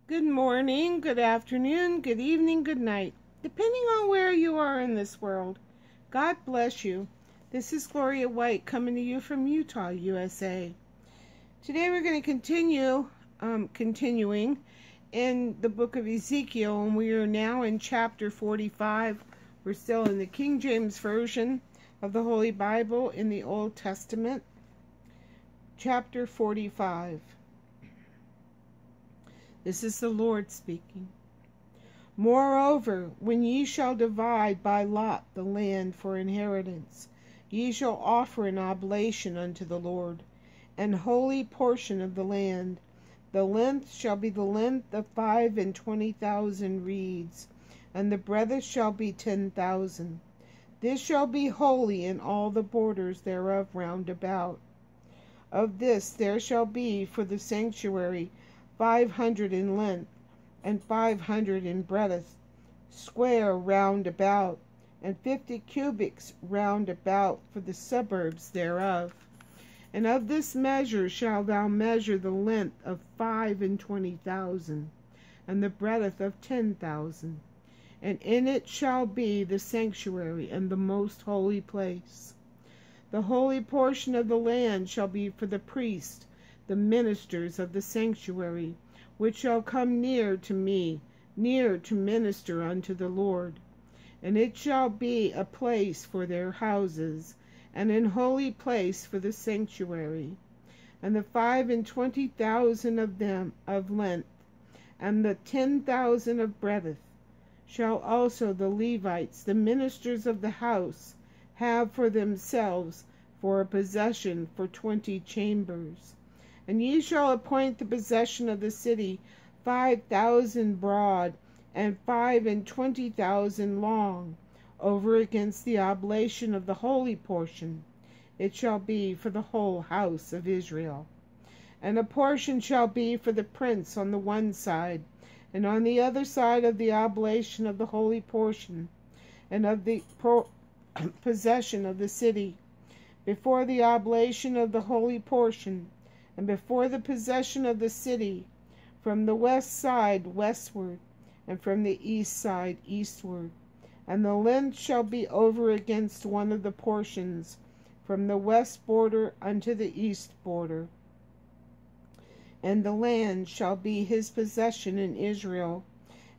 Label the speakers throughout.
Speaker 1: Good morning, good afternoon, good evening, good night, depending on where you are in this world. God bless you. This is Gloria White coming to you from Utah, USA. Today we're going to continuing in the book of Ezekiel, and we are now in chapter 45. We're still in the King James Version of the Holy Bible in the Old Testament. Chapter 45. This is the Lord speaking. Moreover, when ye shall divide by lot the land for inheritance, ye shall offer an oblation unto the Lord, an holy portion of the land. The length shall be the length of 25,000 reeds, and the breadth shall be 10,000. This shall be holy in all the borders thereof round about. Of this there shall be for the sanctuary 500 in length, and 500 in breadth, square round about, and 50 cubits round about for the suburbs thereof. And of this measure shalt thou measure the length of 25,000, and the breadth of 10,000. And in it shall be the sanctuary and the most holy place. The holy portion of the land shall be for the priests, the ministers of the sanctuary, which shall come near to me, near to minister unto the Lord. And it shall be a place for their houses, and an holy place for the sanctuary. And the 25,000 of them of length, and the 10,000 of breadth, shall also the Levites, the ministers of the house, have for themselves for a possession for 20 chambers. And ye shall appoint the possession of the city 5,000 broad, and 25,000 long, over against the oblation of the holy portion. It shall be for the whole house of Israel. And a portion shall be for the prince on the one side, and on the other side of the oblation of the holy portion, and of the possession of the city, before the oblation of the holy portion, and before the possession of the city, from the west side westward, and from the east side eastward. And the length shall be over against one of the portions, from the west border unto the east border. And the land shall be his possession in Israel,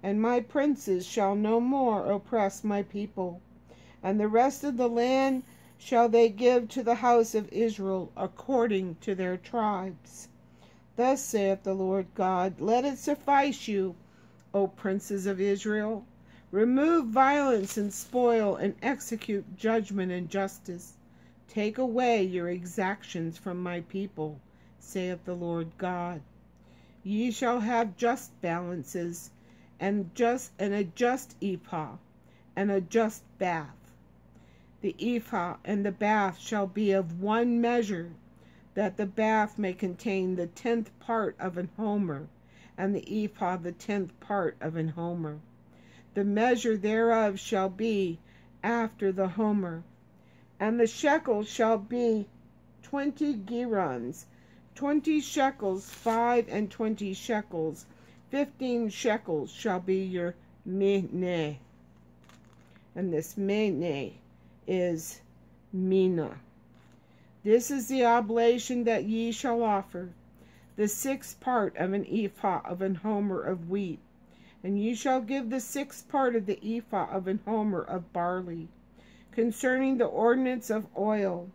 Speaker 1: and my princes shall no more oppress my people. And the rest of the land shall they give to the house of Israel according to their tribes. Thus saith the Lord God, let it suffice you, O princes of Israel. Remove violence and spoil, and execute judgment and justice. Take away your exactions from my people, saith the Lord God. Ye shall have just balances, and a just ephah, and a just bath. The ephah and the bath shall be of one measure, that the bath may contain the 10th part of an homer, and the ephah the 10th part of an homer. The measure thereof shall be after the homer. And the shekel shall be 20 gerons, 20 shekels, 25 shekels, 15 shekels shall be your meneh. And this meneh is mina. This is the oblation that ye shall offer, the 6th part of an ephah of an homer of wheat. And ye shall give the 6th part of the ephah of an homer of barley. Concerning the ordinance of oil,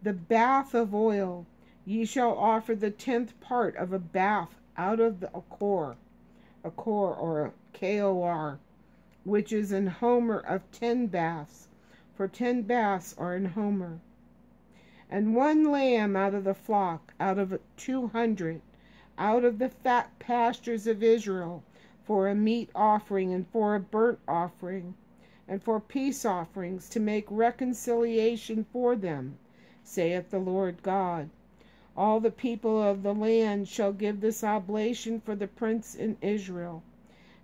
Speaker 1: the bath of oil, ye shall offer the 10th part of a bath out of a kor or a kor, which is an homer of 10 baths, for 10 baths are an homer. And 1 lamb out of the flock, out of 200, out of the fat pastures of Israel, for a meat offering, and for a burnt offering, and for peace offerings, to make reconciliation for them, saith the Lord God. All the people of the land shall give this oblation for the prince in Israel.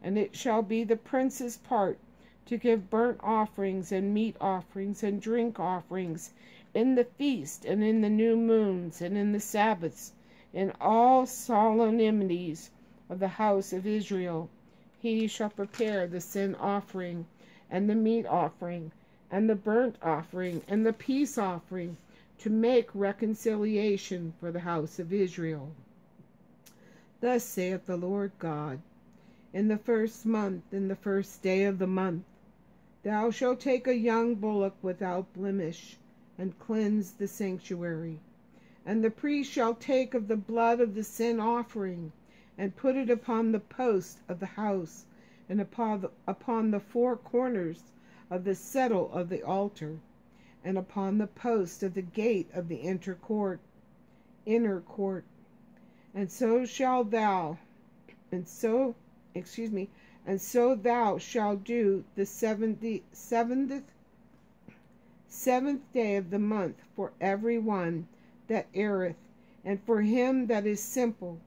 Speaker 1: And it shall be the prince's part to give burnt offerings, and meat offerings, and drink offerings, in the feast, and in the new moons, and in the Sabbaths, in all solemnities, of the house of Israel. He shall prepare the sin offering, and the meat offering, and the burnt offering, and the peace offering, to make reconciliation for the house of Israel. Thus saith the Lord God, in the first month, in the first day of the month, thou shalt take a young bullock without blemish, and cleanse the sanctuary. And the priest shall take of the blood of the sin offering, and put it upon the post of the house, and upon the four corners of the settle of the altar, and upon the post of the gate of the inner court. And so thou shalt do the seventh day of the month for every one that erreth, and for him that is simple.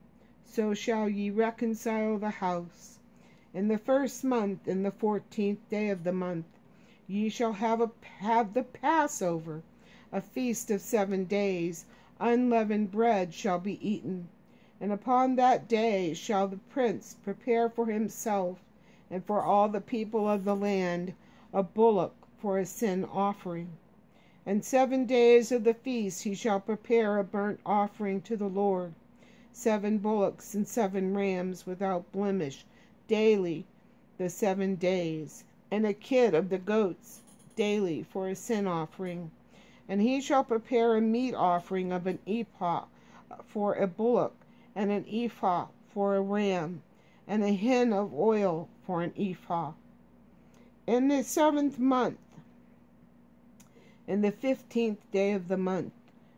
Speaker 1: So shall ye reconcile the house. In the first month, in the 14th day of the month, ye shall have the Passover, a feast of 7 days. Unleavened bread shall be eaten. And upon that day shall the prince prepare for himself and for all the people of the land a bullock for a sin offering. And 7 days of the feast he shall prepare a burnt offering to the Lord, 7 bullocks and 7 rams without blemish daily the 7 days, and a kid of the goats daily for a sin offering. And he shall prepare a meat offering of an ephah for a bullock, and an ephah for a ram, and a hin of oil for an ephah. In the 7th month, in the 15th day of the month,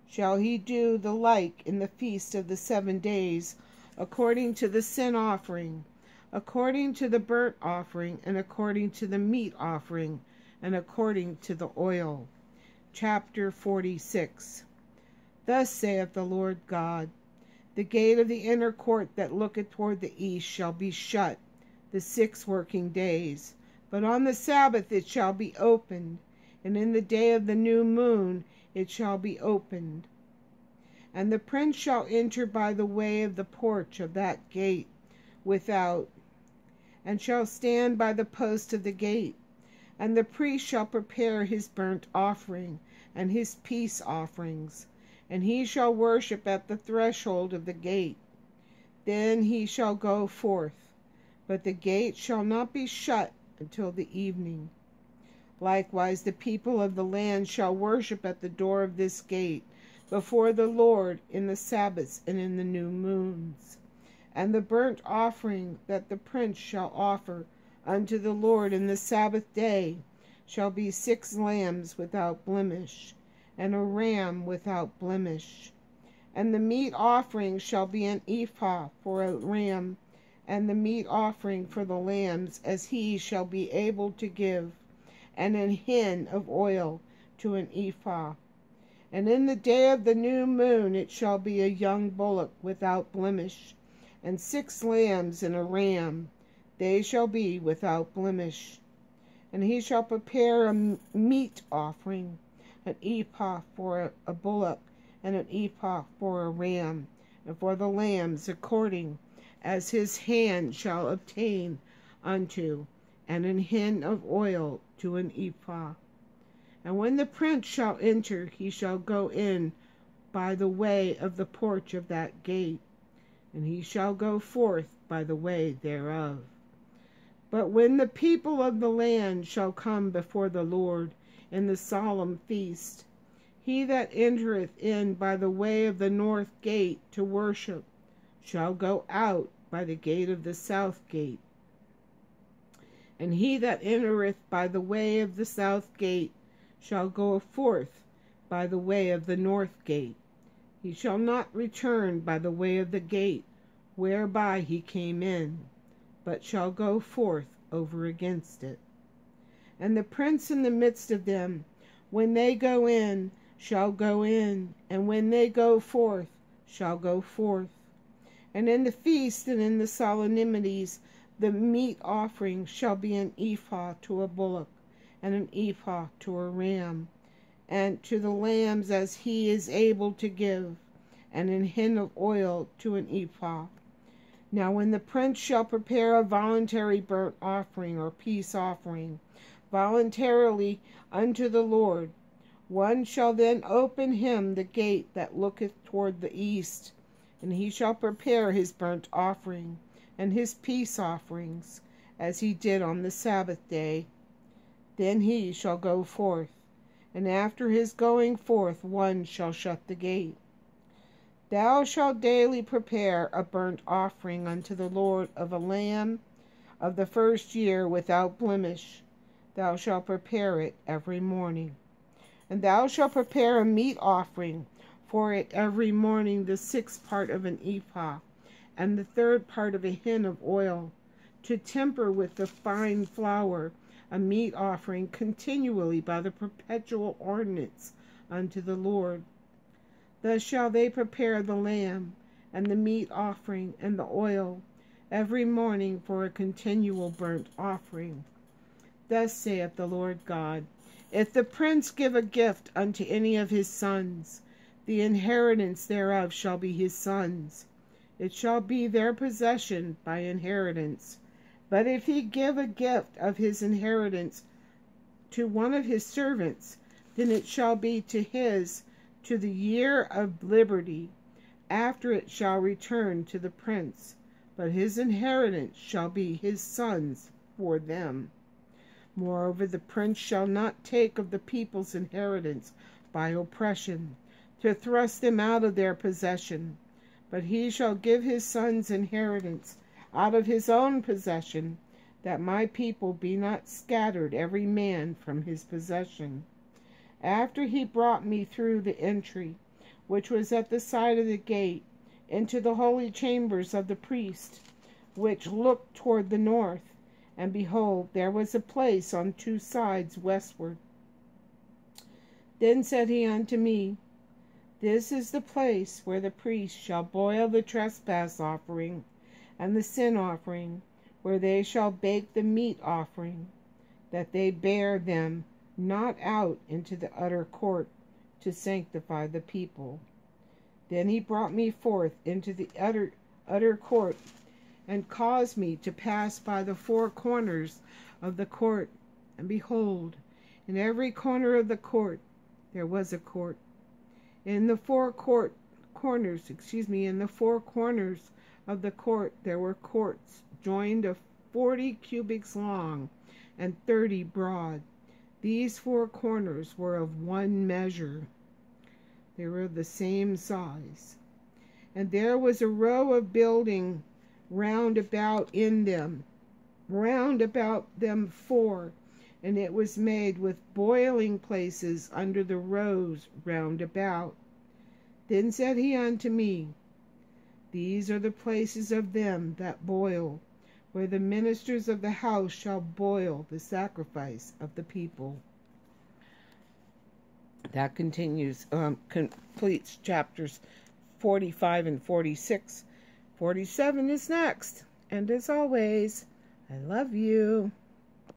Speaker 1: shall he do the like in the feast of the 7 days, according to the sin offering, according to the burnt offering, and according to the meat offering, and according to the oil. Chapter 46. Thus saith the Lord God, the gate of the inner court that looketh toward the east shall be shut the 6 working days, but on the Sabbath it shall be opened, and in the day of the new moon it shall be opened. And the prince shall enter by the way of the porch of that gate without, and shall stand by the post of the gate. And the priest shall prepare his burnt offering and his peace offerings, and he shall worship at the threshold of the gate. Then he shall go forth, but the gate shall not be shut until the evening. Likewise the people of the land shall worship at the door of this gate before the Lord in the Sabbaths and in the new moons. And the burnt offering that the prince shall offer unto the Lord in the Sabbath day shall be 6 lambs without blemish, and a ram without blemish. And the meat offering shall be an ephah for a ram, and the meat offering for the lambs as he shall be able to give, and an hin of oil to an ephah. And in the day of the new moon it shall be a young bullock without blemish, and 6 lambs and a ram, they shall be without blemish. And he shall prepare a meat offering, an ephah for a bullock, and an ephah for a ram, and for the lambs according as his hand shall obtain unto, and an hin of oil to an ephah. And when the prince shall enter, he shall go in by the way of the porch of that gate, and he shall go forth by the way thereof. But when the people of the land shall come before the Lord in the solemn feast, he that entereth in by the way of the north gate to worship shall go out by the gate of the south gate. And he that entereth by the way of the south gate shall go forth by the way of the north gate. He shall not return by the way of the gate whereby he came in, but shall go forth over against it. And the prince in the midst of them, when they go in, shall go in, and when they go forth, shall go forth. And in the feast and in the solemnities, the meat offering shall be an ephah to a bullock, and an ephah to a ram, and to the lambs as he is able to give, and an hin of oil to an ephah. Now when the prince shall prepare a voluntary burnt offering or peace offering, voluntarily unto the Lord, one shall then open him the gate that looketh toward the east, and he shall prepare his burnt offering and his peace offerings, as he did on the Sabbath day. Then he shall go forth, and after his going forth one shall shut the gate. Thou shalt daily prepare a burnt offering unto the Lord of a lamb of the first year without blemish. Thou shalt prepare it every morning. And thou shalt prepare a meat offering for it every morning, the 6th part of an ephah, and the 3rd part of a hin of oil, to temper with the fine flour, a meat offering continually by the perpetual ordinance unto the Lord. Thus shall they prepare the lamb, and the meat offering, and the oil, every morning for a continual burnt offering. Thus saith the Lord God, if the prince give a gift unto any of his sons, the inheritance thereof shall be his sons. It shall be their possession by inheritance. But if he give a gift of his inheritance to one of his servants, then it shall be to his to the year of liberty. After it shall return to the prince, but his inheritance shall be his sons for them. Moreover, the prince shall not take of the people's inheritance by oppression, to thrust them out of their possession, but he shall give his sons inheritance out of his own possession, that my people be not scattered every man from his possession. After he brought me through the entry, which was at the side of the gate, into the holy chambers of the priest, which looked toward the north, and behold, there was a place on 2 sides westward. Then said he unto me, this is the place where the priest shall boil the trespass offering and the sin offering, where they shall bake the meat offering, that they bear them not out into the utter court to sanctify the people. Then he brought me forth into the utter court, and caused me to pass by the 4 corners of the court. And behold, in every corner of the court there was a court. In the 4 corners of the court there were courts joined of 40 cubits long and 30 broad. These 4 corners were of one measure. They were of the same size. And there was a row of building round about them 4, and it was made with boiling places under the rows round about. Then said he unto me, these are the places of them that boil, where the ministers of the house shall boil the sacrifice of the people. That completes chapters 45 and 46. 47 is next. And as always, I love you.